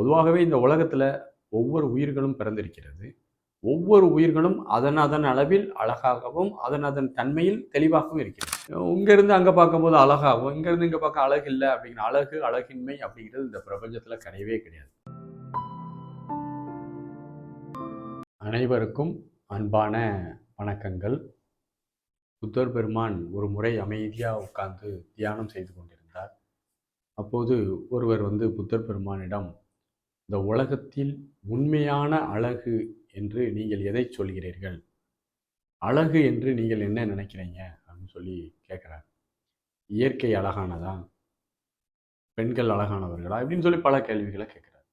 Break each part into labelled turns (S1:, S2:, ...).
S1: பொதுவாகவே இந்த உலகத்துல ஒவ்வொரு உயிர்களும் பிறந்திருக்கிறது. ஒவ்வொரு உயிர்களும் அதன் அதன் அளவில் அழகாகவும், அதன் அதன் தன்மையில் தெளிவாகவும் இருக்கிறது. இங்கேருந்து அங்கே பார்க்கும்போது அழகாகவும், இங்கேருந்து இங்கே பார்க்க அழகு இல்லை அப்படிங்கிற அழகு, அழகின்மை அப்படிங்கிறது இந்த பிரபஞ்சத்துல கிடையவே கிடையாது. அனைவருக்கும் அன்பான வணக்கங்கள். புத்தர் பெருமான் ஒரு முறை அமைதியாக உட்கார்ந்து தியானம் செய்து கொண்டிருந்தார். அப்போது ஒருவர் புத்தர் பெருமானிடம், இந்த உலகத்தில் உண்மையான அழகு என்று நீங்கள் எதை சொல்கிறீர்கள்? அழகு என்று நீங்கள் என்ன நினைக்கிறீங்க அப்படின்னு சொல்லி கேட்குறார். இயற்கை அழகானதா, பெண்கள் அழகானவர்களா இப்படின்னு சொல்லி பல கேள்விகளை கேட்குறார்.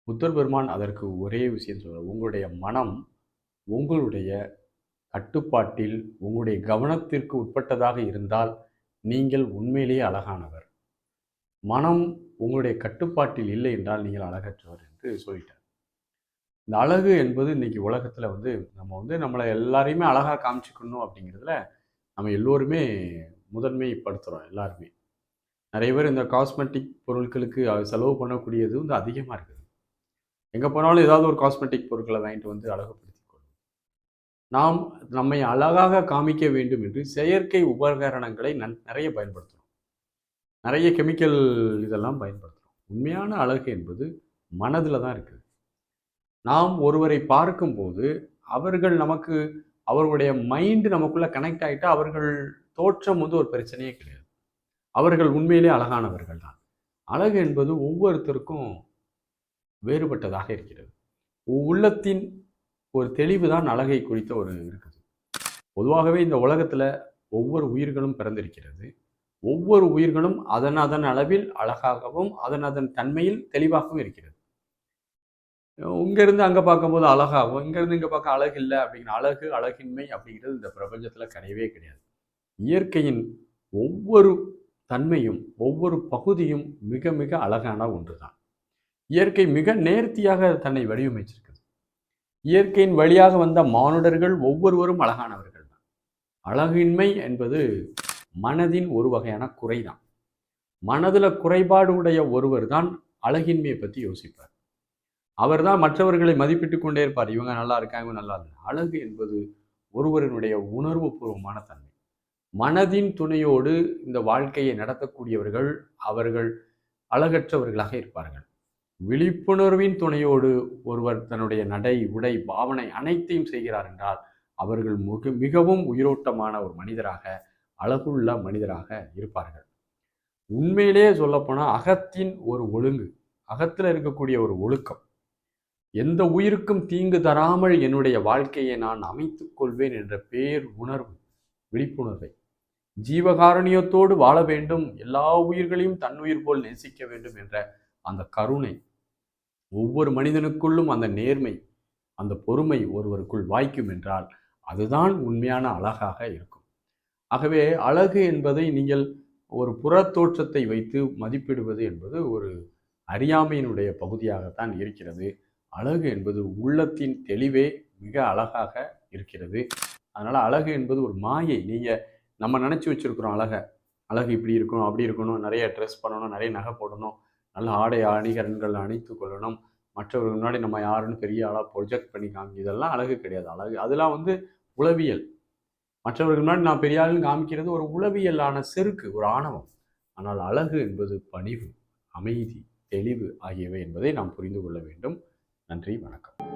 S1: புத்தர் பெருமான் அதற்கு ஒரே விஷயம் சொல்றார். உங்களுடைய மனம் உங்களுடைய கட்டுப்பாட்டில், உங்களுடைய கவனத்திற்கு உட்பட்டதாக இருந்தால் நீங்கள் உண்மையிலேயே அழகானவர். மனம் உங்களுடைய கட்டுப்பாட்டில் இல்லை என்றால் நீங்கள் அழகற்றவர் என்று சொல்லிட்டார். இந்த அழகு என்பது இன்னைக்கு உலகத்தில் நம்மளை எல்லாரையுமே அழகாக காமிச்சிக்கணும் அப்படிங்கிறதுல நம்ம எல்லோருமே முதன்மைப்படுத்துகிறோம். எல்லாருமே நிறைய பேர் இந்த காஸ்மெட்டிக் பொருட்களுக்கு செலவு பண்ணக்கூடியது அதிகமாக இருக்குது. எங்கே போனாலும் ஏதாவது ஒரு காஸ்மெட்டிக் பொருட்களை வாங்கிட்டு அழகுபடுத்திக் கொள்ளும். நாம் நம்மை அழகாக காமிக்க வேண்டும் என்று செயற்கை உபகரணங்களை நிறைய பயன்படுத்துகிறோம். நிறைய கெமிக்கல் இதெல்லாம் பயன்படுத்துகிறோம். உண்மையான அழகு என்பது மனதில் தான் இருக்குது. நாம் ஒருவரை பார்க்கும்போது அவர்களுடைய மைண்டு நமக்குள்ள கனெக்ட் ஆகிட்டா அவர்கள் தோற்றம் ஒரு பிரச்சனையே கிடையாது. அவர்கள் உண்மையிலே அழகானவர்கள் தான். அழகு என்பது ஒவ்வொருத்தருக்கும் வேறுபட்டதாக இருக்கிறது. உள்ளத்தின் ஒரு தெளிவு தான் அழகை குறித்த இருக்குது. பொதுவாகவே இந்த உலகத்துல ஒவ்வொரு உயிர்களும் பிறந்திருக்கிறது. ஒவ்வொரு உயிர்களும் அதன் அதன் அளவில் அழகாகவும், அதன் அதன் தன்மையில் தெளிவாகவும் இருக்கிறது. இங்கேருந்து அங்கே பார்க்கும்போது அழகாகவும், இங்கேருந்து இங்கே பார்க்க அழகு இல்லை அப்படிங்கிற அழகு, அழகின்மை அப்படிங்கிறது இந்த பிரபஞ்சத்தில் கிடையவே கிடையாது. இயற்கையின் ஒவ்வொரு தன்மையும், ஒவ்வொரு பகுதியும் மிக மிக அழகான ஒன்று தான். இயற்கை மிக நேர்த்தியாக தன்னை வடிவமைச்சிருக்குது. இயற்கையின் வழியாக வந்த மானுடர்கள் ஒவ்வொருவரும் அழகானவர்கள் தான். அழகின்மை என்பது மனதின் ஒரு வகையான குறைதான். மனதில் குறைபாடு உடைய ஒருவர் தான் அழகின்மையை பற்றி யோசிப்பார். அவர் தான் மற்றவர்களை மதிப்பிட்டு கொண்டே இருப்பார். இவங்க நல்லா இருக்காங்க, இவங்க நல்லா இல்லை. அழகு என்பது ஒருவரினுடைய உணர்வு பூர்வமான தன்மை. மனதின் துணையோடு இந்த வாழ்க்கையை நடத்தக்கூடியவர்கள் அவர்கள் அழகற்றவர்களாக இருப்பார்கள். விழிப்புணர்வின் துணையோடு ஒருவர் தன்னுடைய நடை, உடை, பாவனை அனைத்தையும் செய்கிறார் என்றால் அவர்கள் மிகவும் உயிரோட்டமான ஒரு மனிதராக, அழகுள்ள மனிதராக இருப்பார்கள். உண்மையிலேயே சொல்லப்போனால் அகத்தின் ஒரு ஒழுங்கு, அகத்தில் இருக்கக்கூடிய ஒரு ஒழுக்கம், எந்த உயிருக்கும் தீங்கு தராமல் என்னுடைய வாழ்க்கையை நான் அமைத்துக் கொள்வேன் என்ற பேர் உணர்வு, விழிப்புணர்வை, ஜீவகாருண்யத்தோடு வாழ வேண்டும், எல்லா உயிர்களையும் தன்னுயிர் போல் நேசிக்க வேண்டும் என்ற அந்த கருணை, ஒவ்வொரு மனிதனுக்குள்ளும் அந்த நேர்மை, அந்த பொறுமை ஒருவருக்குள் வாய்க்கும் என்றால் அதுதான் உண்மையான அழகாக இருக்கும். ஆகவே அழகு என்பதை நீங்கள் ஒரு புறத்தோற்றத்தை வைத்து மதிப்பிடுவது என்பது ஒரு அறியாமையினுடைய பகுதியாகத்தான் இருக்கிறது. அழகு என்பது உள்ளத்தின் தெளிவே மிக அழகாக இருக்கிறது. அதனால அழகு என்பது ஒரு மாயை. நம்ம நினைச்சு வச்சிருக்கிறோம் அழகு இப்படி இருக்கணும், அப்படி இருக்கணும், நிறைய ட்ரெஸ் பண்ணணும், நிறைய நகை போடணும், நல்ல ஆடை அணிகலன்கள் அணித்து கொள்ளணும், மற்றவர்கள் முன்னாடி நம்ம யாருன்னு பெரிய ஆளாக ப்ரொஜெக்ட் பண்ணி காமி, இதெல்லாம் அழகு கிடையாது. அழகு அதெல்லாம் உளவியல். மற்றவர்கள் முன்னாடி நான் பெரிய ஆளுன்னு காமிக்கிறது ஒரு உளவியலான செருக்கு, ஒரு ஆணவம். ஆனால் அழகு என்பது பணிவு, அமைதி, தெளிவு ஆகியவை என்பதை நாம் புரிந்து கொள்ள வேண்டும். நன்றி, வணக்கம்.